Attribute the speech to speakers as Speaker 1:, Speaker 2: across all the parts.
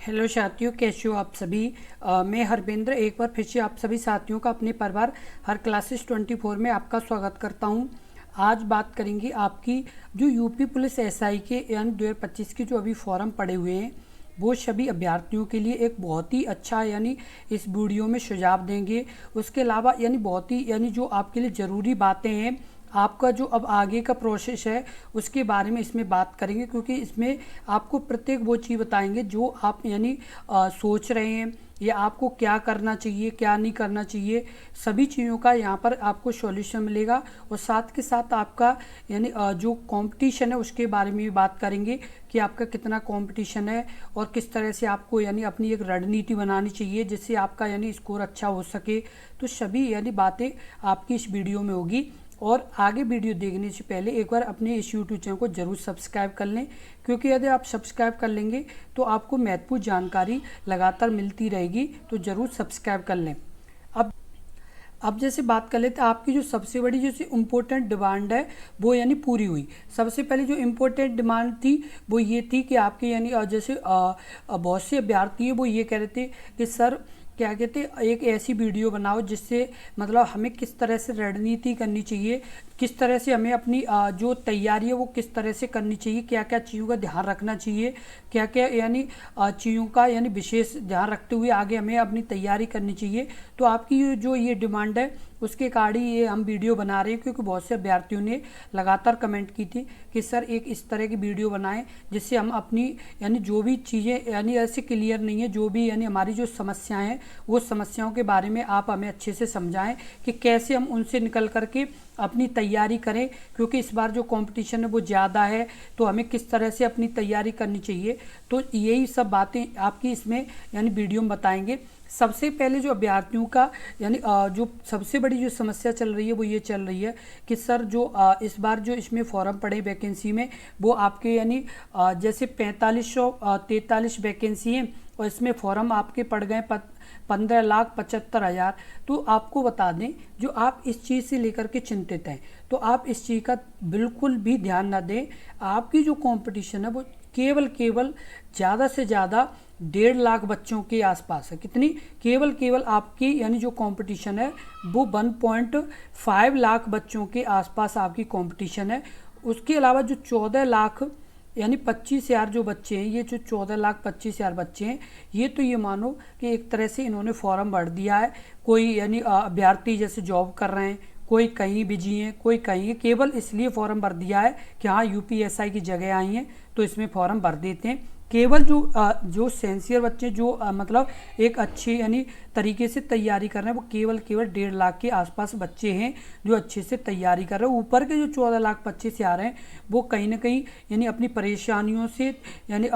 Speaker 1: Hello साथियों, कैसे हो आप सभी। मैं हरविंद्र एक बार फिर से आप सभी साथियों का अपने परिवार हर क्लासेस 24 में आपका स्वागत करता हूं। आज बात करेंगे आपकी जो यूपी पुलिस एसआई के यानी 2025 के जो अभी फॉर्म पड़े हुए हैं वो सभी अभ्यर्थियों के लिए एक बहुत ही अच्छा यानी इस वीडियो में सुझाव देंगे। उसके अलावा यानी बहुत ही यानी जो आपके लिए ज़रूरी बातें हैं, आपका जो अब आगे का प्रोसेस है उसके बारे में इसमें बात करेंगे, क्योंकि इसमें आपको प्रत्येक वो चीज़ बताएंगे जो आप यानी सोच रहे हैं या आपको क्या करना चाहिए क्या नहीं करना चाहिए। सभी चीज़ों का यहाँ पर आपको सॉल्यूशन मिलेगा और साथ के साथ आपका यानी जो कंपटीशन है उसके बारे में भी बात करेंगे कि आपका कितना कंपटीशन है और किस तरह से आपको यानी अपनी एक रणनीति बनानी चाहिए जिससे आपका यानी स्कोर अच्छा हो सके। तो सभी यानी बातें आपकी इस वीडियो में होगी। और आगे वीडियो देखने से पहले एक बार अपने इस यूट्यूब चैनल को जरूर सब्सक्राइब कर लें, क्योंकि यदि आप सब्सक्राइब कर लेंगे तो आपको महत्वपूर्ण जानकारी लगातार मिलती रहेगी। तो ज़रूर सब्सक्राइब कर लें। अब जैसे बात कर लेते हैं, आपकी जो सबसे बड़ी जो इम्पोर्टेंट डिमांड है वो यानी पूरी हुई। सबसे पहले जो इम्पोर्टेंट डिमांड थी वो ये थी कि आपके यानी जैसे बहुत से अभ्यर्थी हैं वो ये कह रहे थे कि सर क्या कहते एक ऐसी वीडियो बनाओ जिससे मतलब हमें किस तरह से रणनीति करनी चाहिए, किस तरह से हमें अपनी जो तैयारी है वो किस तरह से करनी चाहिए, क्या क्या चीज़ों का ध्यान रखना चाहिए, क्या क्या यानी चीज़ों का यानी विशेष ध्यान रखते हुए आगे हमें अपनी तैयारी करनी चाहिए। तो आपकी जो ये डिमांड है उसके अकॉर्डिंग ये हम वीडियो बना रहे हैं, क्योंकि बहुत से अभ्यर्थियों ने लगातार कमेंट की थी कि सर एक इस तरह की वीडियो बनाएं जिससे हम अपनी यानी जो भी चीज़ें यानी ऐसे क्लियर नहीं है, जो भी यानी हमारी जो समस्याएं हैं वो समस्याओं के बारे में आप हमें अच्छे से समझाएं कि कैसे हम उनसे निकल करके अपनी तैयारी करें, क्योंकि इस बार जो कंपटीशन है वो ज़्यादा है तो हमें किस तरह से अपनी तैयारी करनी चाहिए। तो यही सब बातें आपकी इसमें यानी वीडियो में बताएंगे। सबसे पहले जो अभ्यर्थियों का यानी जो सबसे बड़ी जो समस्या चल रही है वो ये चल रही है कि सर जो इस बार जो इसमें फॉर्म पड़े वैकेंसी में वो आपके यानी जैसे 4543 वैकेंसी हैं और इसमें फॉर्म आपके पड़ गए 15,75,000। तो आपको बता दें जो आप इस चीज़ से लेकर के चिंतित हैं तो आप इस चीज़ का बिल्कुल भी ध्यान ना दें। आपकी जो कंपटीशन है वो केवल ज़्यादा से ज़्यादा 1.5 लाख बच्चों के आसपास है। कितनी केवल आपकी यानी जो कंपटीशन है वो 1.5 लाख बच्चों के आसपास आपकी कंपटीशन है। उसके अलावा जो 14 लाख यानी 25,000 जो बच्चे हैं, ये जो 14,25,000 बच्चे हैं, ये तो ये मानो कि एक तरह से इन्होंने फॉर्म भर दिया है। कोई यानी अभ्यर्थी जैसे जॉब कर रहे हैं, कोई कहीं बिजी हैं, कोई कहीं, केवल इसलिए फॉर्म भर दिया है कि हाँ यूपीएसआई की जगह आई हैं तो इसमें फॉर्म भर देते हैं। केवल जो सेंसियर बच्चे जो मतलब एक अच्छे यानी तरीके से तैयारी कर रहे हैं वो केवल 1.5 लाख के आसपास बच्चे हैं जो अच्छे से तैयारी कर रहे हैं। ऊपर के जो 14,25,000 हैं वो कहीं ना कहीं यानी अपनी परेशानियों से यानी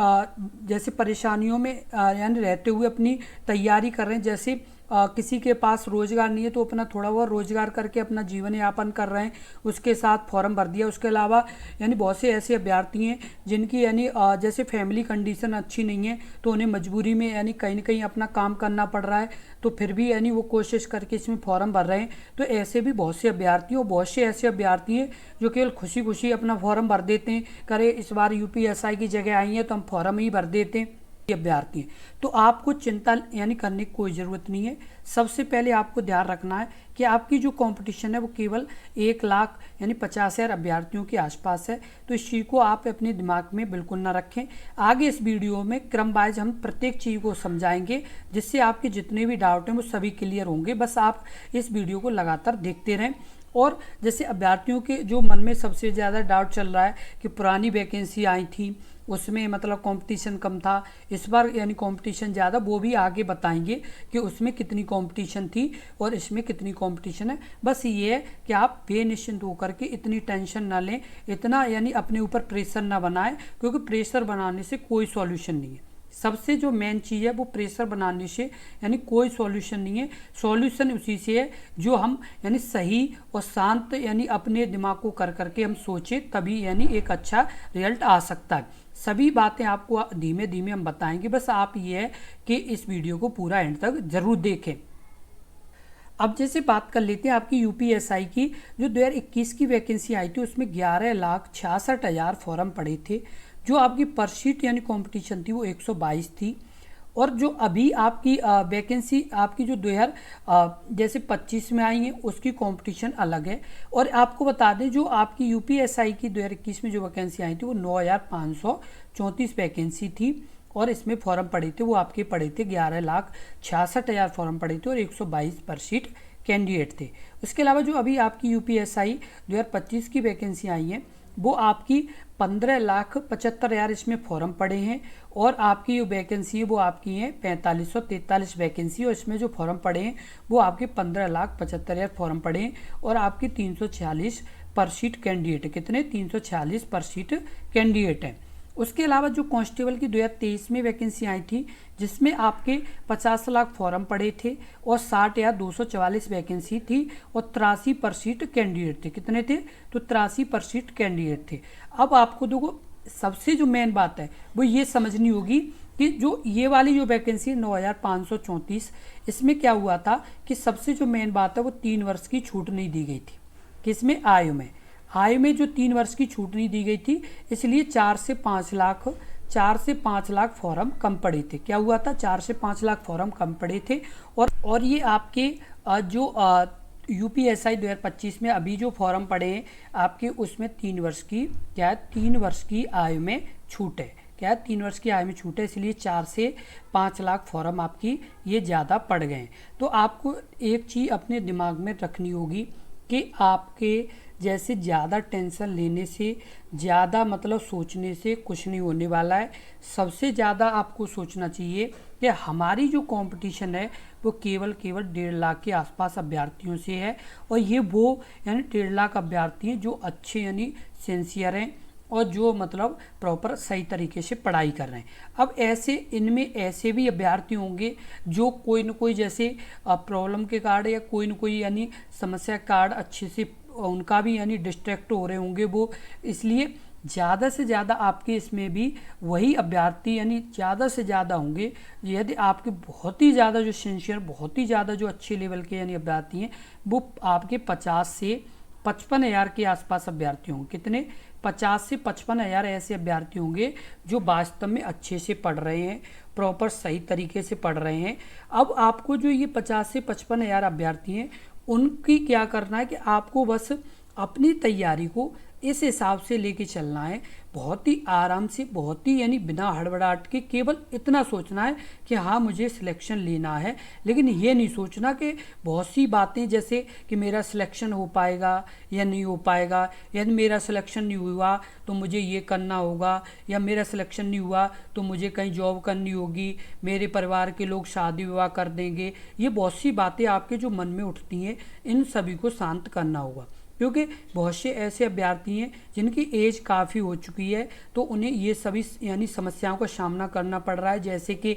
Speaker 1: जैसे परेशानियों में यानी रहते हुए अपनी तैयारी कर रहे हैं। जैसे किसी के पास रोज़गार नहीं है तो अपना थोड़ा बहुत रोज़गार करके अपना जीवन यापन कर रहे हैं, उसके साथ फॉर्म भर दिया। उसके अलावा यानी बहुत से ऐसे अभ्यर्थी हैं जिनकी यानी जैसे फैमिली कंडीशन अच्छी नहीं है तो उन्हें मजबूरी में यानी कहीं ना कहीं अपना काम करना पड़ रहा है, तो फिर भी यानी वो कोशिश करके इसमें फॉर्म भर रहे हैं। तो ऐसे भी बहुत से अभ्यर्थी और बहुत से ऐसे अभ्यर्थी हैं जो केवल खुशी खुशी अपना फॉर्म भर देते हैं, करे इस बार यूपीएसआई की जगह आई है तो हम फॉर्म ही भर देते हैं अभ्यर्थी हैं। तो आपको चिंता यानी करने की कोई ज़रूरत नहीं है। सबसे पहले आपको ध्यान रखना है कि आपकी जो कंपटीशन है वो केवल 1 लाख यानी 50,000 अभ्यर्थियों के आसपास है। तो इस चीज़ को आप अपने दिमाग में बिल्कुल ना रखें। आगे इस वीडियो में क्रम वाइज हम प्रत्येक चीज़ को समझाएंगे जिससे आपके जितने भी डाउट हैं वो सभी क्लियर होंगे। बस आप इस वीडियो को लगातार देखते रहें। और जैसे अभ्यर्थियों के जो मन में सबसे ज़्यादा डाउट चल रहा है कि पुरानी वैकेंसी आई थी उसमें मतलब कंपटीशन कम था, इस बार यानी कंपटीशन ज़्यादा, वो भी आगे बताएंगे कि उसमें कितनी कंपटीशन थी और इसमें कितनी कंपटीशन है। बस ये है कि आप बेनिश्चिंत होकर के इतनी टेंशन ना लें, इतना यानी अपने ऊपर प्रेशर ना बनाएं, क्योंकि प्रेशर बनाने से कोई सॉल्यूशन नहीं है। सबसे जो मेन चीज़ है वो प्रेशर बनाने से यानी कोई सॉल्यूशन नहीं है। सॉल्यूशन उसी से है जो हम यानी सही और शांत यानी अपने दिमाग को कर करके हम सोचें, तभी यानी एक अच्छा रिजल्ट आ सकता है। सभी बातें आपको धीमे धीमे हम बताएंगे, बस आप ये है कि इस वीडियो को पूरा एंड तक ज़रूर देखें। अब जैसे बात कर लेते हैं आपकी यूपीएसआई की जो 2021 की वैकेंसी आई थी उसमें 11,66,000 फॉर्म पड़े थे। जो आपकी पर सीट यानी कंपटीशन थी वो 122 थी और जो अभी आपकी वैकेंसी आपकी जो 2000 जैसे 25 में आई है उसकी कंपटीशन अलग है। और आपको बता दें जो आपकी यूपीएसआई की 2021 में जो वैकेंसी आई थी वो 9534 वैकेंसी थी, और इसमें फॉर्म पड़े थे वो आपके पड़े थे 11,66,000 फॉर्म पड़े थे और 122 पर सीट कैंडिडेट थे। उसके अलावा जो अभी आपकी यूपीएसआई 2025 की वैकेंसी आई है वो आपकी 15,75,000 इसमें फॉर्म पड़े हैं, और आपकी जो वैकेंसी है वो आपकी है 4543 वैकेंसी, और इसमें जो फॉर्म पड़े हैं वो आपके 15,75,000 फॉर्म पड़े हैं, और आपकी 346 पर सीट कैंडिडेट है। कितने? 346 पर सीट कैंडिडेट हैं। उसके अलावा जो कांस्टेबल की 2023 में वैकेंसी आई थी जिसमें आपके 50 लाख फॉर्म पड़े थे और 60,244 वैकेंसी थी और 83 पर सीट कैंडिडेट थे। कितने थे? तो 83 पर सीट कैंडिडेट थे। अब आपको देखो सबसे जो मेन बात है वो ये समझनी होगी कि जो ये वाली जो वैकेंसी है 9,534, इसमें क्या हुआ था कि सबसे जो मेन बात है वो 3 वर्ष की छूट नहीं दी गई थी। किसमें? आयु में जो 3 वर्ष की छूट नहीं दी गई थी, इसलिए 4 से 5 लाख फॉर्म कम पड़े थे। क्या हुआ था? 4 से 5 लाख फॉर्म कम पड़े थे। और ये आपके जो यूपीएसआई 2025 में अभी जो फॉर्म पड़े हैं आपके, उसमें 3 वर्ष की क्या है? 3 वर्ष की आयु में छूट है। क्या है? 3 वर्ष की आयु में छूट है, इसलिए 4 से 5 लाख फॉर्म आपकी ये ज़्यादा पड़ गए हैं। तो आपको एक चीज़ अपने दिमाग में रखनी होगी कि आपके जैसे ज़्यादा टेंशन लेने से, ज़्यादा मतलब सोचने से कुछ नहीं होने वाला है। सबसे ज़्यादा आपको सोचना चाहिए कि हमारी जो कंपटीशन है वो केवल 1.5 लाख के आसपास अभ्यर्थियों से है, और ये वो यानी 1.5 लाख अभ्यर्थी हैं जो अच्छे यानी सिंसियर हैं और जो मतलब प्रॉपर सही तरीके से पढ़ाई कर रहे हैं। अब ऐसे इनमें ऐसे भी अभ्यर्थी होंगे जो कोई न कोई जैसे प्रॉब्लम के कारण या कोई न कोई यानी समस्या के कारण अच्छे से उनका भी यानी डिस्ट्रैक्ट हो रहे होंगे वो, इसलिए ज़्यादा से ज़्यादा आपके इसमें भी वही अभ्यर्थी यानी ज़्यादा से ज़्यादा होंगे। यदि आपके बहुत ही ज़्यादा जो सिंसियर, बहुत ही ज़्यादा जो अच्छे लेवल के यानी अभ्यर्थी हैं वो आपके 50 से 55,000 के आसपास अभ्यर्थी होंगे। कितने? 50 से 55,000 ऐसे अभ्यर्थी होंगे जो वास्तव में अच्छे से पढ़ रहे हैं, प्रॉपर सही तरीके से पढ़ रहे हैं। अब आपको जो ये 50 से 55,000 अभ्यर्थी हैं उनकी क्या करना है कि आपको बस अपनी तैयारी को इस हिसाब से लेके चलना है, बहुत ही आराम से, बहुत ही यानी बिना हड़बड़ाहट के केवल इतना सोचना है कि हाँ मुझे सिलेक्शन लेना है। लेकिन ये नहीं सोचना कि बहुत सी बातें जैसे कि मेरा सिलेक्शन हो पाएगा या नहीं हो पाएगा, यदि मेरा सिलेक्शन नहीं हुआ तो मुझे ये करना होगा, या मेरा सिलेक्शन नहीं हुआ तो मुझे कहीं जॉब करनी होगी, मेरे परिवार के लोग शादी विवाह कर देंगे। ये बहुत सी बातें आपके जो मन में उठती हैं, इन सभी को शांत करना होगा, क्योंकि बहुत से ऐसे अभ्यर्थी हैं जिनकी एज काफ़ी हो चुकी है तो उन्हें ये सभी यानी समस्याओं का सामना करना पड़ रहा है, जैसे कि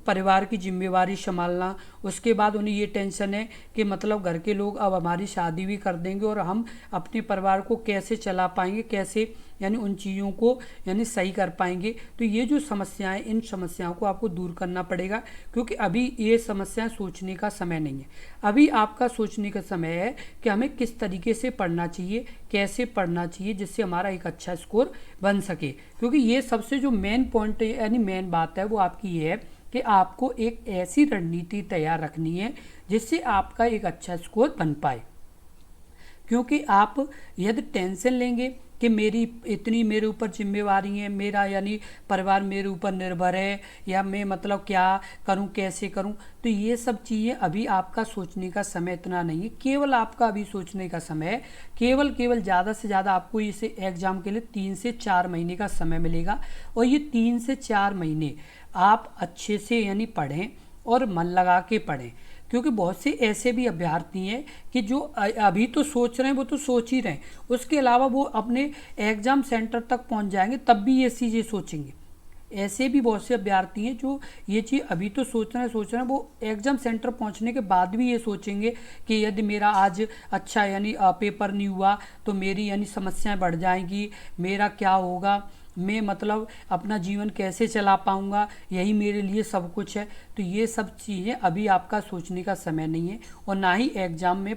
Speaker 1: परिवार की जिम्मेवारी संभालना। उसके बाद उन्हें ये टेंशन है कि मतलब घर के लोग अब हमारी शादी भी कर देंगे और हम अपने परिवार को कैसे चला पाएंगे, कैसे यानी उन चीज़ों को यानी सही कर पाएंगे। तो ये जो समस्याएं, इन समस्याओं को आपको दूर करना पड़ेगा, क्योंकि अभी ये समस्याएं सोचने का समय नहीं है। अभी आपका सोचने का समय है कि हमें किस तरीके से पढ़ना चाहिए, कैसे पढ़ना चाहिए जिससे हमारा एक अच्छा स्कोर बन सके। क्योंकि ये सबसे जो मेन पॉइंट यानी मेन बात है वो आपकी ये है कि आपको एक ऐसी रणनीति तैयार रखनी है जिससे आपका एक अच्छा स्कोर बन पाए। क्योंकि आप यदि टेंशन लेंगे कि मेरी इतनी मेरे ऊपर जिम्मेवारी है, मेरा यानी परिवार मेरे ऊपर निर्भर है, या मैं मतलब क्या करूं, कैसे करूं, तो ये सब चीज़ें अभी आपका सोचने का समय इतना नहीं है। केवल आपका अभी सोचने का समय है, केवल ज़्यादा से ज़्यादा आपको इसे एग्ज़ाम के लिए 3 से 4 महीने का समय मिलेगा, और ये 3 से 4 महीने आप अच्छे से यानी पढ़ें और मन लगा के पढ़ें। क्योंकि बहुत से ऐसे भी अभ्यर्थी हैं कि जो अभी तो सोच रहे हैं, वो तो सोच ही रहे हैं, उसके अलावा वो अपने एग्ज़ाम सेंटर तक पहुंच जाएंगे तब भी ये चीज़ें सोचेंगे। ऐसे भी बहुत से अभ्यर्थी हैं जो ये चीज़ अभी तो सोच रहे हैं, वो एग्ज़ाम सेंटर पहुंचने के बाद भी ये सोचेंगे कि यदि मेरा आज अच्छा यानी पेपर नहीं हुआ तो मेरी यानी समस्याएं बढ़ जाएंगी, मेरा क्या होगा, मैं मतलब अपना जीवन कैसे चला पाऊंगा, यही मेरे लिए सब कुछ है। तो ये सब चीज़ें अभी आपका सोचने का समय नहीं है, और ना ही एग्ज़ाम में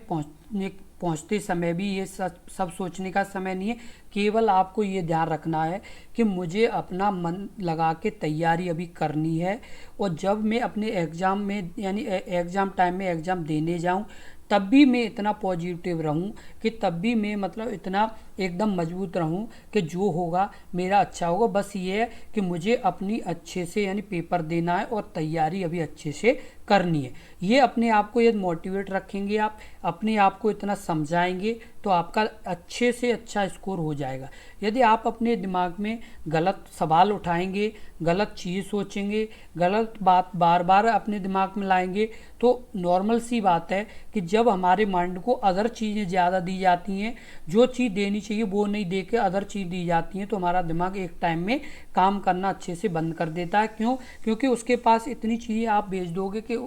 Speaker 1: पहुंचते समय भी ये सब सोचने का समय नहीं है। केवल आपको ये ध्यान रखना है कि मुझे अपना मन लगा के तैयारी अभी करनी है, और जब मैं अपने एग्ज़ाम में यानी एग्ज़ाम टाइम में एग्ज़ाम देने जाऊं तब भी मैं इतना पॉजिटिव रहूं कि तब भी मैं मतलब इतना एकदम मजबूत रहूं कि जो होगा मेरा अच्छा होगा। बस ये है कि मुझे अपनी अच्छे से यानी पेपर देना है और तैयारी अभी अच्छे से करनी है। ये अपने आप को यदि मोटिवेट रखेंगे, आप अपने आप को इतना समझाएंगे तो आपका अच्छे से अच्छा स्कोर हो जाएगा। यदि आप अपने दिमाग में गलत सवाल उठाएंगे, गलत चीज़ सोचेंगे, गलत बात बार बार अपने दिमाग में लाएंगे, तो नॉर्मल सी बात है कि जब हमारे माइंड को अदर चीज़ें ज़्यादा दी जाती हैं, जो चीज़ देनी चाहिए वो नहीं दे के अदर चीज़ दी जाती हैं, तो हमारा दिमाग एक टाइम में काम करना अच्छे से बंद कर देता है। क्यों? क्योंकि उसके पास इतनी चीज़ें आप भेज दोगे कि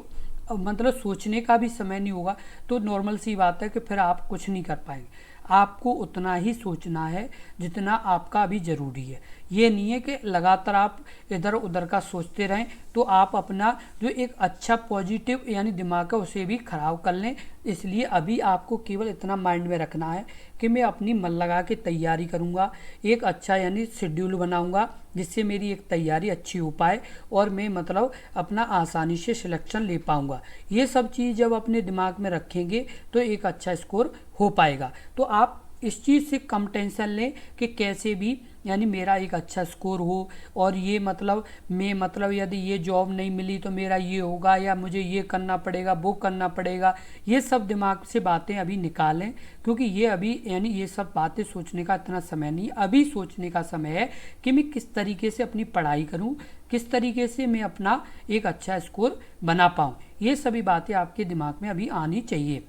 Speaker 1: मतलब सोचने का भी समय नहीं होगा। तो नॉर्मल सी बात है कि फिर आप कुछ नहीं कर पाएंगे। आपको उतना ही सोचना है जितना आपका अभी ज़रूरी है। ये नहीं है कि लगातार आप इधर उधर का सोचते रहें, तो आप अपना जो एक अच्छा पॉजिटिव यानी दिमाग है उसे भी खराब कर लें। इसलिए अभी आपको केवल इतना माइंड में रखना है कि मैं अपनी मन लगा के तैयारी करूँगा, एक अच्छा यानी शेड्यूल बनाऊँगा जिससे मेरी एक तैयारी अच्छी हो पाए और मैं मतलब अपना आसानी से सिलेक्शन ले पाऊँगा। ये सब चीज़ जब अपने दिमाग में रखेंगे तो एक अच्छा स्कोर हो पाएगा। तो आप इस चीज़ से कम टेंशन लें कि कैसे भी यानी मेरा एक अच्छा स्कोर हो, और ये मतलब मैं मतलब यदि ये जॉब नहीं मिली तो मेरा ये होगा, या मुझे ये करना पड़ेगा वो करना पड़ेगा। ये सब दिमाग से बातें अभी निकालें, क्योंकि ये अभी यानी ये सब बातें सोचने का इतना समय नहीं। अभी सोचने का समय है कि मैं किस तरीके से अपनी पढ़ाई करूँ, किस तरीके से मैं अपना एक अच्छा स्कोर बना पाऊँ। ये सभी बातें आपके दिमाग में अभी आनी चाहिए।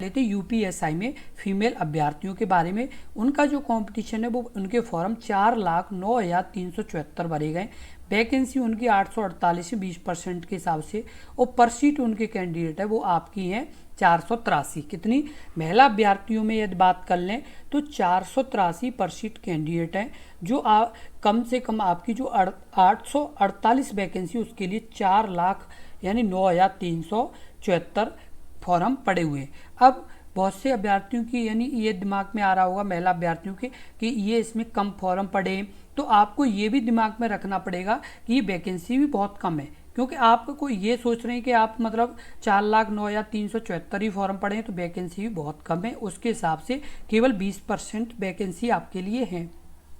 Speaker 1: लेते यूपीएसआई में फीमेल अभ्यर्थियों के बारे में। उनका जो कंपटीशन है वो उनके फॉर्म 4,09,374 भरे गए। वैकेंसी उनकी 848 से 20% के हिसाब से, और पर सीट उनके कैंडिडेट है वो आपकी हैं 483। कितनी? महिला अभ्यर्थियों में यदि बात कर लें तो 483 पर सीट कैंडिडेट हैं, जो कम से कम आपकी जो 848 वैकेंसी उसके लिए 4 लाख यानी 9,374 फॉर्म पड़े हुए हैं। अब बहुत से अभ्यर्थियों की यानी ये दिमाग में आ रहा होगा महिला अभ्यर्थियों के कि ये इसमें कम फॉर्म पड़े, तो आपको ये भी दिमाग में रखना पड़ेगा कि ये वैकेंसी भी बहुत कम है। क्योंकि आपको ये सोच रहे हैं कि आप मतलब 4,09,374 ही फॉर्म पड़े हैं, तो वैकेंसी भी बहुत कम है। उसके हिसाब से केवल 20% वैकेंसी आपके लिए है।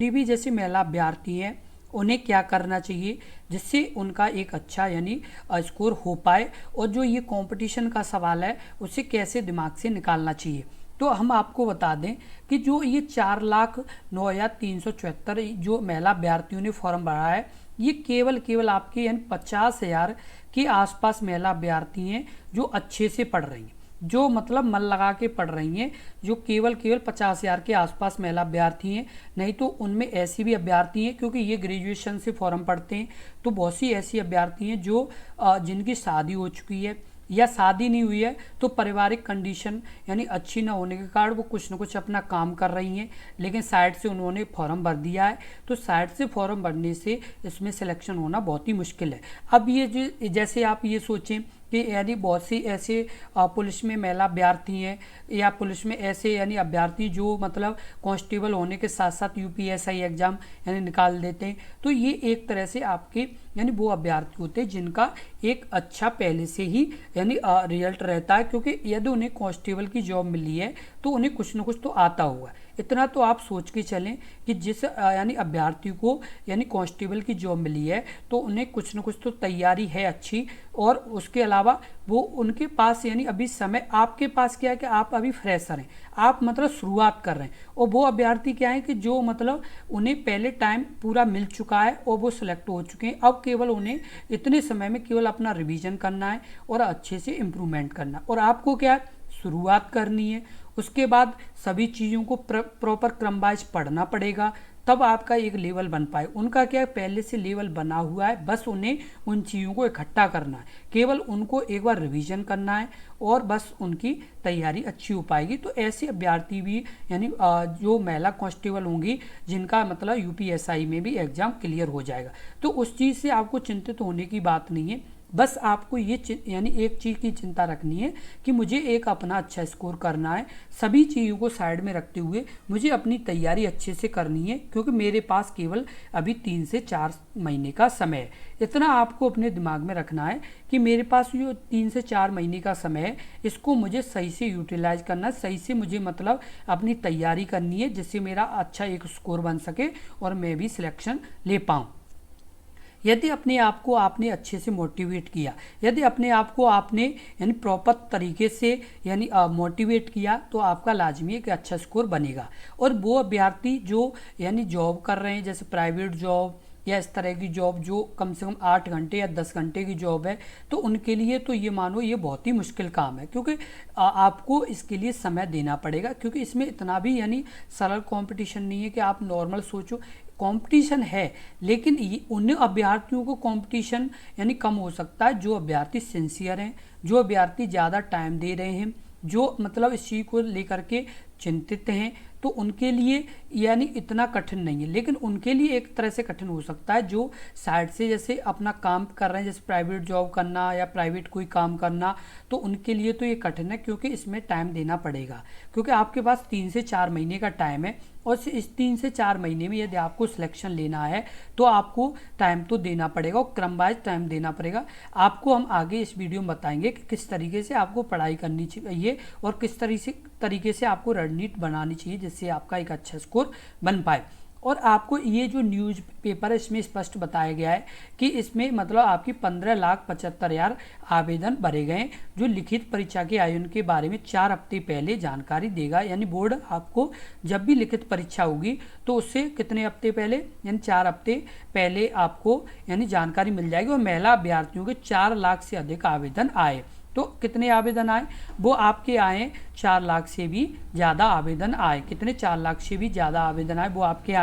Speaker 1: भी जैसे महिला अभ्यर्थी हैं उन्हें क्या करना चाहिए जिससे उनका एक अच्छा यानी स्कोर हो पाए, और जो ये कंपटीशन का सवाल है उसे कैसे दिमाग से निकालना चाहिए। तो हम आपको बता दें कि जो ये 4,09,374 जो महिला अभ्यर्थियों ने फॉर्म भरा है, ये केवल आपके यानी 50,000 के आसपास महिला अभ्यर्थी हैं जो अच्छे से पढ़ रही हैं, जो मतलब मन लगा के पढ़ रही हैं, जो केवल 50,000 के आसपास महिला अभ्यर्थी हैं। नहीं तो उनमें ऐसी भी अभ्यर्थी हैं, क्योंकि ये ग्रेजुएशन से फॉर्म पढ़ते हैं, तो बहुत सी ऐसी अभ्यर्थी हैं जो जिनकी शादी हो चुकी है या शादी नहीं हुई है, तो पारिवारिक कंडीशन यानी अच्छी ना होने के कारण वो कुछ न कुछ अपना काम कर रही हैं, लेकिन साइड से उन्होंने फॉर्म भर दिया है। तो साइड से फॉर्म भरने से इसमें सिलेक्शन होना बहुत ही मुश्किल है। अब ये जैसे आप ये सोचें कि यानी बहुत सी ऐसे पुलिस में महिला अभ्यर्थी हैं, या पुलिस में ऐसे यानी अभ्यर्थी जो मतलब कांस्टेबल होने के साथ साथ यूपीएसआई एग्ज़ाम यानी निकाल देते हैं। तो ये एक तरह से आपके यानी वो अभ्यर्थी होते हैं जिनका एक अच्छा पहले से ही यानी रिजल्ट रहता है, क्योंकि यदि उन्हें कांस्टेबल की जॉब मिली है तो उन्हें कुछ न कुछ तो आता हुआ है। इतना तो आप सोच के चलें कि जिस यानी अभ्यर्थी को यानी कांस्टेबल की जॉब मिली है तो उन्हें कुछ न कुछ तो तैयारी है अच्छी, और उसके अलावा वो उनके पास यानी अभी समय, आपके पास क्या है कि आप अभी फ्रेशर हैं, आप मतलब शुरुआत कर रहे हैं। और वो अभ्यर्थी क्या है कि जो मतलब उन्हें पहले टाइम पूरा मिल चुका है और वो सिलेक्ट हो चुके हैं। अब केवल उन्हें इतने समय में केवल अपना रिवीजन करना है और अच्छे से इम्प्रूवमेंट करना है, और आपको क्या है शुरुआत करनी है। उसके बाद सभी चीज़ों को प्रॉपर क्रम वाइज पढ़ना पड़ेगा, तब आपका एक लेवल बन पाए। उनका क्या है पहले से लेवल बना हुआ है, बस उन्हें उन चीज़ों को इकट्ठा करना है, केवल उनको एक बार रिवीजन करना है और बस उनकी तैयारी अच्छी हो पाएगी। तो ऐसे अभ्यर्थी भी यानी जो महिला कांस्टेबल होंगी जिनका मतलब यूपीएसआई में भी एग्ज़ाम क्लियर हो जाएगा, तो उस चीज़ से आपको चिंतित होने की बात नहीं है। बस आपको ये यानी एक चीज़ की चिंता रखनी है कि मुझे एक अपना अच्छा स्कोर करना है। सभी चीज़ों को साइड में रखते हुए मुझे अपनी तैयारी अच्छे से करनी है, क्योंकि मेरे पास केवल अभी 3 से 4 महीने का समय है। इतना आपको अपने दिमाग में रखना है कि मेरे पास जो 3 से 4 महीने का समय है, इसको मुझे सही से यूटिलाइज करना है, सही से मुझे मतलब अपनी तैयारी करनी है, जिससे मेरा अच्छा एक स्कोर बन सके और मैं भी सिलेक्शन ले पाऊँ। यदि अपने आप को आपने अच्छे से मोटिवेट किया, यदि अपने आप को आपने यानी प्रॉपर तरीके से यानी मोटिवेट किया, तो आपका लाजमी है कि अच्छा स्कोर बनेगा। और वो अभ्यर्थी जो यानी जॉब कर रहे हैं, जैसे प्राइवेट जॉब या इस तरह की जॉब जो कम से कम 8 घंटे या 10 घंटे की जॉब है, तो उनके लिए तो ये मानो ये बहुत ही मुश्किल काम है, क्योंकि आपको इसके लिए समय देना पड़ेगा, क्योंकि इसमें इतना भी यानी सरल कंपटीशन नहीं है कि आप नॉर्मल सोचो। कंपटीशन है, लेकिन उन अभ्यर्थियों को कंपटीशन यानी कम हो सकता है जो अभ्यर्थी सिंसियर हैं, जो अभ्यर्थी ज़्यादा टाइम दे रहे हैं, जो मतलब इस चीज़ को लेकर के चिंतित हैं, तो उनके लिए यानी इतना कठिन नहीं है। लेकिन उनके लिए एक तरह से कठिन हो सकता है जो साइड से जैसे अपना काम कर रहे हैं, जैसे प्राइवेट जॉब करना या प्राइवेट कोई काम करना, तो उनके लिए तो ये कठिन है, क्योंकि इसमें टाइम देना पड़ेगा, क्योंकि आपके पास 3 से 4 महीने का टाइम है। और इस 3 से 4 महीने में यदि आपको सिलेक्शन लेना है, तो आपको टाइम तो देना पड़ेगा और क्रम वाइज टाइम देना पड़ेगा। आपको हम आगे इस वीडियो में बताएंगे कि किस तरीके से आपको पढ़ाई करनी चाहिए और किस तरीके से आपको रणनीति बनानी चाहिए, जिससे आपका एक अच्छा स्कोर बन पाए। और आपको ये जो न्यूज़ पेपर है, इसमें स्पष्ट बताया गया है कि इसमें मतलब आपकी 15,75,000 आवेदन भरे गए, जो लिखित परीक्षा के आयोजन के बारे में 4 हफ्ते पहले जानकारी देगा। यानी बोर्ड आपको जब भी लिखित परीक्षा होगी, तो उससे कितने हफ्ते पहले, यानी 4 हफ्ते पहले आपको यानी जानकारी मिल जाएगी। और महिला अभ्यर्थियों के 4 लाख से अधिक आवेदन आए। तो कितने आवेदन आए? वो आपके आए 4 लाख से भी ज़्यादा आवेदन आए। कितने? 4 लाख से भी ज़्यादा आवेदन आए। वो आपके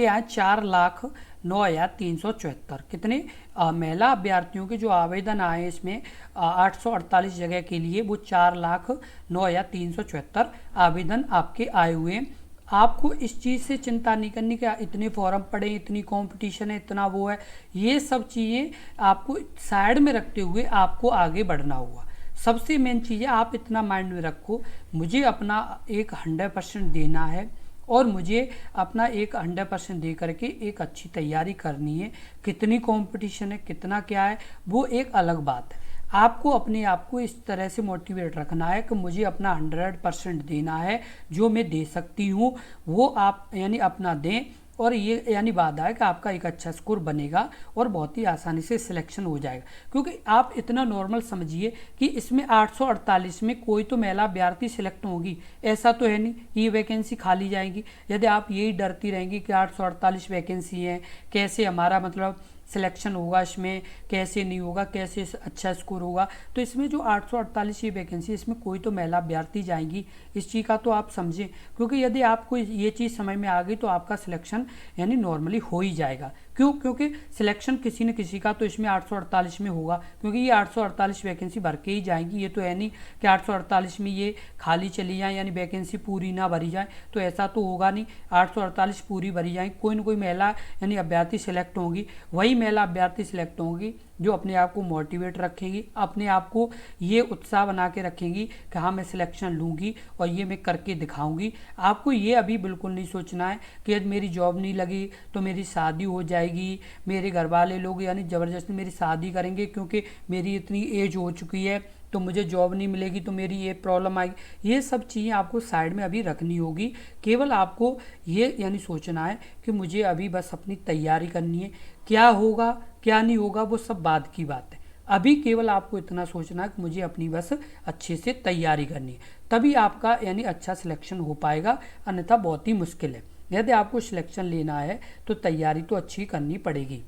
Speaker 1: आए 4,09,374। कितने? महिला अभ्यर्थियों के जो आवेदन आए इसमें 848 जगह के लिए, वो 4,09,374 आवेदन आपके आए हुए हैं। आपको इस चीज़ से चिंता नहीं करनी कि इतने फॉर्म पड़े, इतनी कंपटीशन है, इतना वो है। ये सब चीज़ें आपको साइड में रखते हुए आपको आगे बढ़ना होगा। सबसे मेन चीज़ है, आप इतना माइंड में रखो, मुझे अपना एक 100% देना है और मुझे अपना एक 100% दे करके एक अच्छी तैयारी करनी है। कितनी कंपटीशन है, कितना क्या है, वो एक अलग बात है। आपको अपने आप को इस तरह से मोटिवेट रखना है कि मुझे अपना 100% देना है, जो मैं दे सकती हूँ वो आप यानी अपना दें। और ये यानी वादा है कि आपका एक अच्छा स्कोर बनेगा और बहुत ही आसानी से सिलेक्शन हो जाएगा। क्योंकि आप इतना नॉर्मल समझिए कि इसमें 848 में कोई तो महिला अभ्यर्थी सिलेक्ट होगी, ऐसा तो है नहीं ये वैकेंसी खाली जाएंगी। यदि आप यही डरती रहेंगी कि 848 वैकेंसी हैं, कैसे हमारा मतलब सिलेक्शन होगा, इसमें कैसे नहीं होगा, कैसे अच्छा स्कोर होगा, तो इसमें जो 848 ये वैकेंसी, इसमें कोई तो महिला अभ्यर्थी जाएंगी, इस चीज़ का तो आप समझें। क्योंकि यदि आपको ये चीज़ समझ में आ गई तो आपका सिलेक्शन यानी नॉर्मली हो ही जाएगा। क्यों? क्योंकि सिलेक्शन किसी न किसी का तो इसमें 848 में होगा, क्योंकि ये 848 वैकेंसी भर के ही जाएंगी। ये तो है नहीं कि 848 में ये खाली चली जाए यानी वैकेंसी पूरी ना भरी जाए, तो ऐसा तो होगा नहीं। 848 पूरी भरी जाएंगी, कोई ना कोई महिला यानी अभ्यर्थी सिलेक्ट होंगी। वही महिला अभ्यर्थी सिलेक्ट होंगी जो अपने आप को मोटिवेट रखेंगी, अपने आप को ये उत्साह बना के रखेंगी कि हाँ मैं सिलेक्शन लूँगी और ये मैं करके दिखाऊंगी। आपको ये अभी बिल्कुल नहीं सोचना है कि यदि मेरी जॉब नहीं लगी तो मेरी शादी हो जाएगी, मेरे घर वाले लोग यानी ज़बरदस्ती मेरी शादी करेंगे क्योंकि मेरी इतनी एज हो चुकी है, तो मुझे जॉब नहीं मिलेगी तो मेरी ये प्रॉब्लम आएगी। ये सब चीज़ें आपको साइड में अभी रखनी होगी। केवल आपको ये यानी सोचना है कि मुझे अभी बस अपनी तैयारी करनी है, क्या होगा क्या नहीं होगा वो सब बाद की बात है। अभी केवल आपको इतना सोचना है कि मुझे अपनी बस अच्छे से तैयारी करनी है, तभी आपका यानी अच्छा सिलेक्शन हो पाएगा, अन्यथा बहुत ही मुश्किल है। यदि आपको सिलेक्शन लेना है तो तैयारी तो अच्छी करनी पड़ेगी।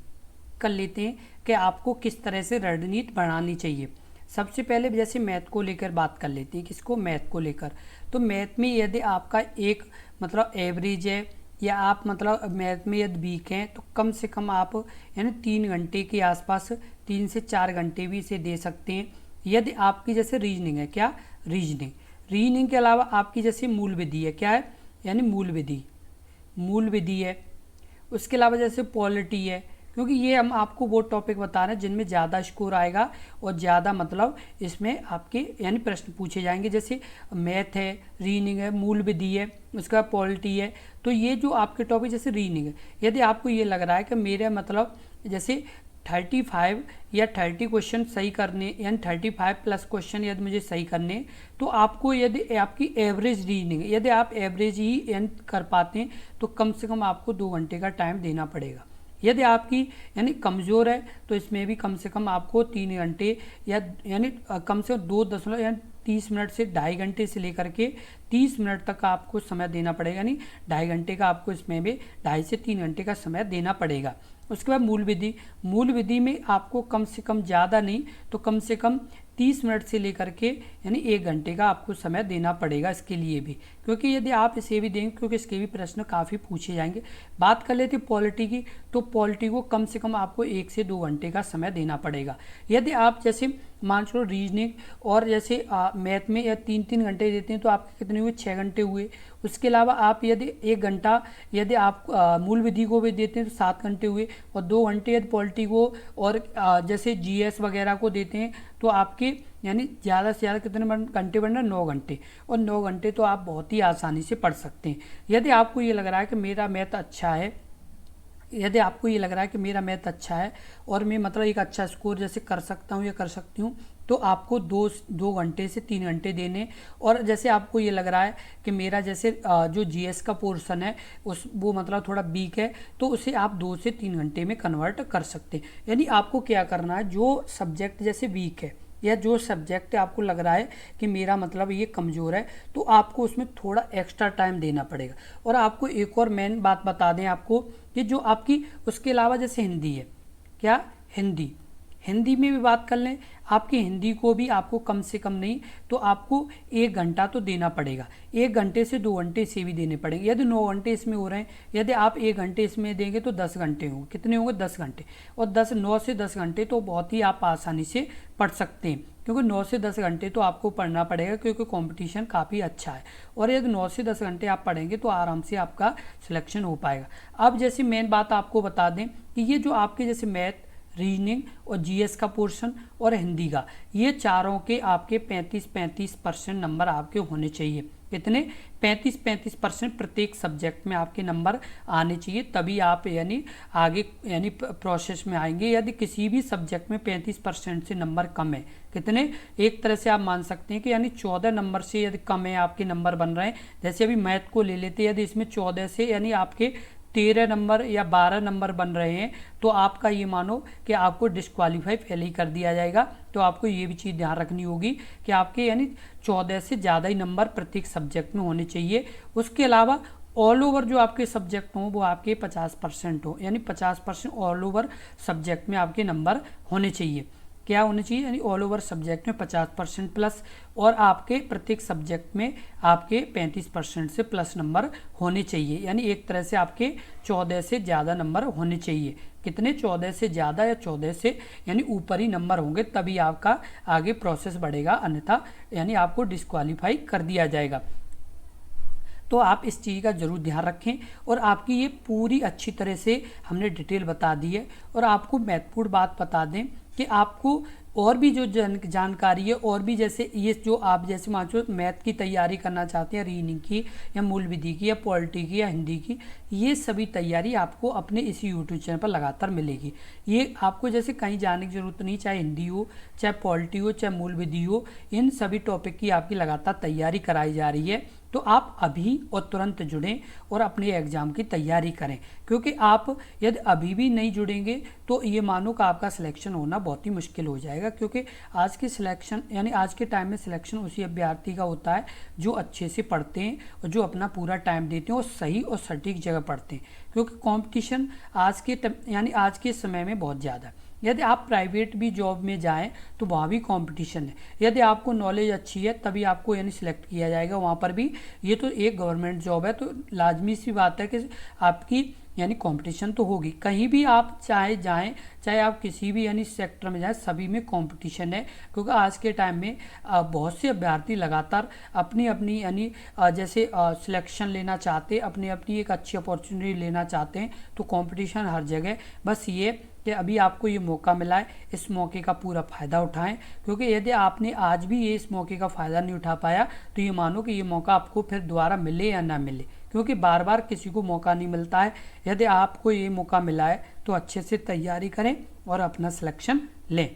Speaker 1: कर लेते हैं कि आपको किस तरह से रणनीति बनानी चाहिए। सबसे पहले जैसे मैथ को लेकर बात कर लेते हैं। किसको? मैथ को लेकर। तो मैथ में यदि आपका एक मतलब एवरेज है या आप मतलब मैथ में यदि वीक हैं, तो कम से कम आप यानी 3 घंटे के आसपास 3 से 4 घंटे भी इसे दे सकते हैं। यदि आपकी जैसे रीजनिंग है, क्या? रीजनिंग के अलावा आपकी जैसे मूल विधि है, क्या है? यानी मूल विधि है। उसके अलावा जैसे पॉलिटी है, क्योंकि ये हम आपको वो टॉपिक बता रहे हैं जिनमें ज़्यादा स्कोर आएगा और ज़्यादा मतलब इसमें आपके यानी प्रश्न पूछे जाएंगे। जैसे मैथ है, रीजनिंग है, मूल विधि है, उसके बाद पॉलिटी है। तो ये जो आपके टॉपिक जैसे रीजनिंग है, यदि आपको ये लग रहा है कि मेरे मतलब जैसे 35 या 30 क्वेश्चन सही करने यानी 35 प्लस क्वेश्चन यदि मुझे सही करने, तो आपको यदि आपकी एवरेज रीजनिंग यदि आप एवरेज ही यानी कर पाते हैं तो कम से कम आपको 2 घंटे का टाइम देना पड़ेगा। यदि आपकी यानी कमज़ोर है तो इसमें भी कम से कम आपको 3 घंटे या यानी कम से कम 2 यानी 30 मिनट से 2.5 घंटे से लेकर के 30 मिनट तक आपको समय देना पड़ेगा। यानी 2.5 घंटे का आपको इसमें भी 2.5 से 3 घंटे का समय देना पड़ेगा। उसके बाद मूल विधि में आपको कम से कम ज़्यादा नहीं तो कम से कम 30 मिनट से लेकर के यानी 1 घंटे का आपको समय देना पड़ेगा इसके लिए भी, क्योंकि यदि आप इसे भी देंगे क्योंकि इसके भी प्रश्न काफ़ी पूछे जाएंगे। बात कर लेते पॉलिटी की, तो पॉलिटी को कम से कम आपको 1 से 2 घंटे का समय देना पड़ेगा। यदि आप जैसे मान लो रीजनिंग और जैसे मैथ में या 3-3 घंटे देते हैं तो आपके कितने हुए, 6 घंटे हुए। उसके अलावा आप यदि 1 घंटा यदि आप मूल विधि को भी देते हैं तो 7 घंटे हुए, और 2 घंटे यदि पॉलिटी को और जैसे जीएस वगैरह को देते हैं तो आपके यानी ज़्यादा से ज़्यादा कितने घंटे बन रहे हैं, 9 घंटे। और 9 घंटे तो आप बहुत ही आसानी से पढ़ सकते हैं। यदि आपको ये लग रहा है कि मेरा मैथ अच्छा है, यदि आपको ये लग रहा है कि मेरा मैथ अच्छा है और मैं मतलब एक अच्छा स्कोर जैसे कर सकता हूँ या कर सकती हूँ, तो आपको 2 घंटे से 3 घंटे देने। और जैसे आपको ये लग रहा है कि मेरा जैसे जो जीएस का पोर्शन है वो मतलब थोड़ा वीक है, तो उसे आप 2 से 3 घंटे में कन्वर्ट कर सकते हैं। यानी आपको क्या करना है, जो सब्जेक्ट जैसे वीक है या जो सब्जेक्ट आपको लग रहा है कि मेरा मतलब ये कमज़ोर है, तो आपको उसमें थोड़ा एक्स्ट्रा टाइम देना पड़ेगा। और आपको एक और मेन बात बता दें आपको कि जो आपकी उसके अलावा जैसे हिंदी है, क्या हिंदी में भी बात कर लें, आपकी हिंदी को भी आपको कम से कम नहीं तो आपको 1 घंटा तो देना पड़ेगा। 1 घंटे से 2 घंटे से भी देने पड़ेंगे। यदि 9 घंटे इसमें हो रहे हैं, यदि आप 1 घंटे इसमें देंगे तो 10 घंटे होंगे। कितने होंगे, 10 घंटे। और 9 से 10 घंटे तो बहुत ही आप आसानी से पढ़ सकते हैं, क्योंकि 9 से 10 घंटे तो आपको पढ़ना पड़ेगा क्योंकि कंपटीशन काफ़ी अच्छा है। और यदि 9 से 10 घंटे आप पढ़ेंगे तो आराम से आपका सिलेक्शन हो पाएगा। अब जैसे मेन बात आपको बता दें कि ये जो आपके जैसे मैथ, रीजनिंग और जीएस का पोर्शन और हिंदी का, ये चारों के आपके 35% नंबर आपके होने चाहिए। कितने, 35% प्रत्येक सब्जेक्ट में आपके नंबर आने चाहिए, तभी आप यानी आगे यानी प्रोसेस में आएंगे। यदि किसी भी सब्जेक्ट में 35% से नंबर कम है, कितने, एक तरह से आप मान सकते हैं कि यानी 14 नंबर से यदि कम है आपके नंबर बन रहे हैं। जैसे अभी मैथ को ले लेते हैं, यदि इसमें 14 से यानी आपके 13 नंबर या 12 नंबर बन रहे हैं, तो आपका ये मानो कि आपको डिस्क्वालीफाई फेल ही कर दिया जाएगा। तो आपको ये भी चीज़ ध्यान रखनी होगी कि आपके यानी 14 से ज़्यादा ही नंबर प्रत्येक सब्जेक्ट में होने चाहिए। उसके अलावा ऑल ओवर जो आपके सब्जेक्ट हों वो आपके 50% हो, यानी 50% ऑल ओवर सब्जेक्ट में आपके नंबर होने चाहिए। क्या होने चाहिए, यानी ऑल ओवर सब्जेक्ट में 50% प्लस, और आपके प्रत्येक सब्जेक्ट में आपके 35% से प्लस नंबर होने चाहिए। यानी एक तरह से आपके 14 से ज़्यादा नंबर होने चाहिए। कितने, 14 से ज़्यादा या 14 से यानी ऊपर ही नंबर होंगे, तभी आपका आगे प्रोसेस बढ़ेगा, अन्यथा यानी आपको डिस्क्वालीफाई कर दिया जाएगा। तो आप इस चीज़ का ज़रूर ध्यान रखें। और आपकी ये पूरी अच्छी तरह से हमने डिटेल बता दी है। और आपको महत्वपूर्ण बात बता दें कि आपको और भी जो जानकारी है, और भी जैसे ये जो आप जैसे मान लो मैथ की तैयारी करना चाहते हैं, रीजनिंग की या मूल विधि की या पॉलिटी की या हिंदी की, ये सभी तैयारी आपको अपने इसी यूट्यूब चैनल पर लगातार मिलेगी। ये आपको जैसे कहीं जाने की ज़रूरत नहीं, चाहे हिंदी हो, चाहे पॉलिटी हो, चाहे मूल विधि हो, इन सभी टॉपिक की आपकी लगातार तैयारी कराई जा रही है। तो आप अभी और तुरंत जुड़ें और अपने एग्ज़ाम की तैयारी करें, क्योंकि आप यदि अभी भी नहीं जुड़ेंगे तो ये मानो कि आपका सिलेक्शन होना बहुत ही मुश्किल हो जाएगा। क्योंकि आज की सिलेक्शन यानी आज के टाइम में सिलेक्शन उसी अभ्यर्थी का होता है जो अच्छे से पढ़ते हैं और जो अपना पूरा टाइम देते हैं और सही और सटीक जगह पढ़ते हैं। क्योंकि कंपटीशन आज के यानी आज के समय में बहुत ज़्यादा है। यदि आप प्राइवेट भी जॉब में जाएं तो वहाँ भी कंपटीशन है। यदि आपको नॉलेज अच्छी है तभी आपको यानी सिलेक्ट किया जाएगा वहाँ पर भी। ये तो एक गवर्नमेंट जॉब है, तो लाजमी सी बात है कि आपकी यानी कंपटीशन तो होगी, कहीं भी आप चाहे जाएं, चाहे आप किसी भी यानी सेक्टर में जाएं, सभी में कंपटीशन है। क्योंकि आज के टाइम में बहुत से अभ्यर्थी लगातार अपनी अपनी यानी जैसे सिलेक्शन लेना चाहते, अपनी अपनी एक अच्छी अपॉर्चुनिटी लेना चाहते हैं, तो कंपटीशन हर जगह। बस ये कि अभी आपको ये मौका मिला है, इस मौके का पूरा फ़ायदा उठाएं। क्योंकि यदि आपने आज भी ये इस मौके का फ़ायदा नहीं उठा पाया, तो ये मानो कि ये मौका आपको फिर दोबारा मिले या ना मिले, क्योंकि बार बार किसी को मौका नहीं मिलता है। यदि आपको ये मौका मिला है तो अच्छे से तैयारी करें और अपना सिलेक्शन लें।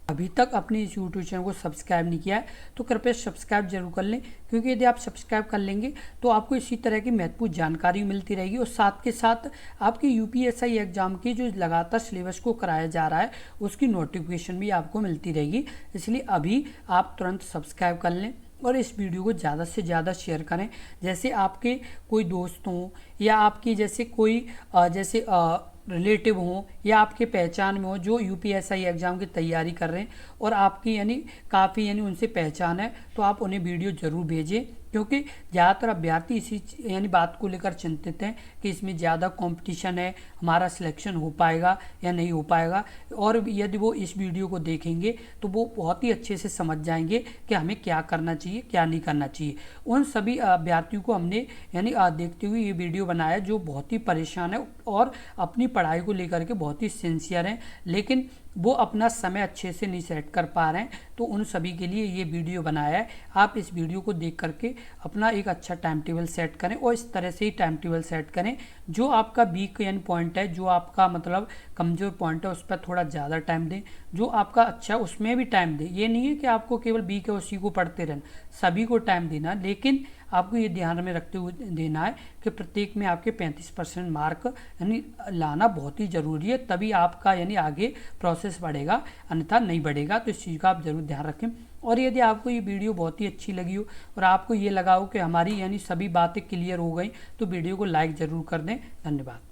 Speaker 1: अभी तक अपने इस यूट्यूब चैनल को सब्सक्राइब नहीं किया है तो कृपया सब्सक्राइब जरूर कर लें, क्योंकि यदि आप सब्सक्राइब कर लेंगे तो आपको इसी तरह की महत्वपूर्ण जानकारी मिलती रहेगी। और साथ के साथ आपके यूपीएससी एग्जाम की जो लगातार सिलेबस को कराया जा रहा है उसकी नोटिफिकेशन भी आपको मिलती रहेगी। इसलिए अभी आप तुरंत सब्सक्राइब कर लें और इस वीडियो को ज़्यादा से ज़्यादा शेयर करें। जैसे आपके कोई दोस्त हों या आपकी जैसे कोई जैसे रिलेटिव हों या आपके पहचान में हो जो यूपीएससी एग्ज़ाम की तैयारी कर रहे हैं और आपकी यानी काफ़ी यानी उनसे पहचान है, तो आप उन्हें वीडियो ज़रूर भेजें। क्योंकि ज़्यादातर अभ्यर्थी इसी यानी बात को लेकर चिंतित हैं कि इसमें ज़्यादा कंपटीशन है, हमारा सिलेक्शन हो पाएगा या नहीं हो पाएगा। और यदि वो इस वीडियो को देखेंगे तो वो बहुत ही अच्छे से समझ जाएंगे कि हमें क्या करना चाहिए, क्या नहीं करना चाहिए। उन सभी अभ्यर्थियों को हमने यानी देखते हुए ये वीडियो बनाया जो बहुत ही परेशान है और अपनी पढ़ाई को लेकर के बहुत ही सिंसियर हैं, लेकिन वो अपना समय अच्छे से नहीं सेट कर पा रहे हैं। तो उन सभी के लिए ये वीडियो बनाया है। आप इस वीडियो को देख करके अपना एक अच्छा टाइम टेबल सेट करें और इस तरह से ही टाइम टेबल सेट करें जो आपका वीक यानी पॉइंट है, जो आपका मतलब कमज़ोर पॉइंट है उस पर थोड़ा ज़्यादा टाइम दें, जो आपका अच्छा उसमें भी टाइम दें। ये नहीं है कि आपको केवल वीक है उसी को पढ़ते रहना, सभी को टाइम देना, लेकिन आपको ये ध्यान में रखते हुए देना है कि प्रत्येक में आपके 35% मार्क यानी लाना बहुत ही ज़रूरी है, तभी आपका यानी आगे प्रोसेस बढ़ेगा, अन्यथा नहीं बढ़ेगा। तो इस चीज़ का आप ज़रूर ध्यान रखें। और यदि आपको ये वीडियो बहुत ही अच्छी लगी हो और आपको ये लगा हो कि हमारी यानी सभी बातें क्लियर हो गई, तो वीडियो को लाइक ज़रूर कर दें। धन्यवाद।